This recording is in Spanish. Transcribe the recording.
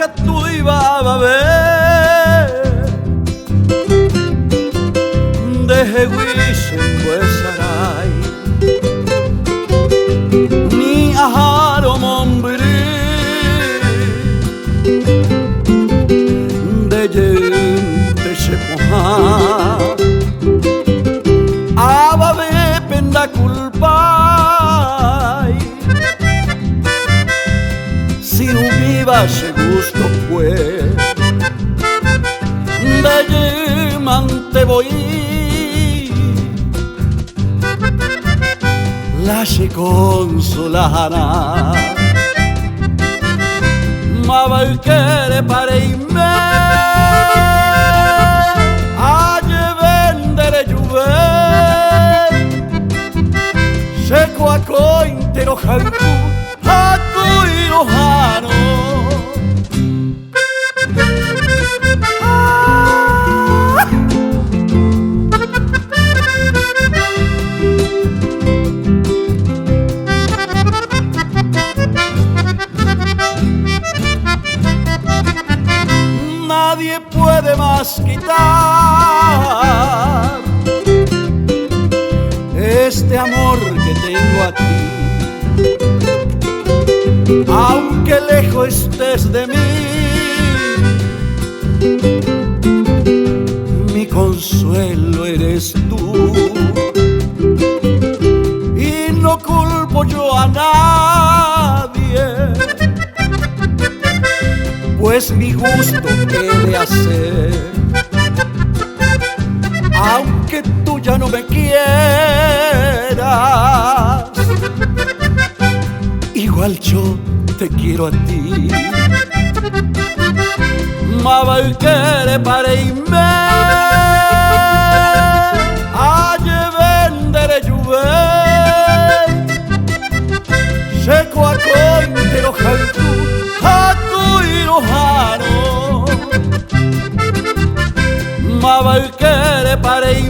que tu iba a ver de huise pues sarai ni aharo mombri de gente se moja aba de penda culpa si no viva se gusto pues de llamante voy la se consolará ma va que pare y me a vendere juve se cuaco intero janku haku irohano nadie puede más quitar este amor que tengo a ti, aunque lejos estés de mí, mi consuelo eres tú y no culpo yo a nadie, pues mi gusto he de hacer, aunque tú ya no me quieras, igual yo te quiero a ti. Ma va que pare y me a vendere juve se cuaco intero janku haku irohano ma va que pare y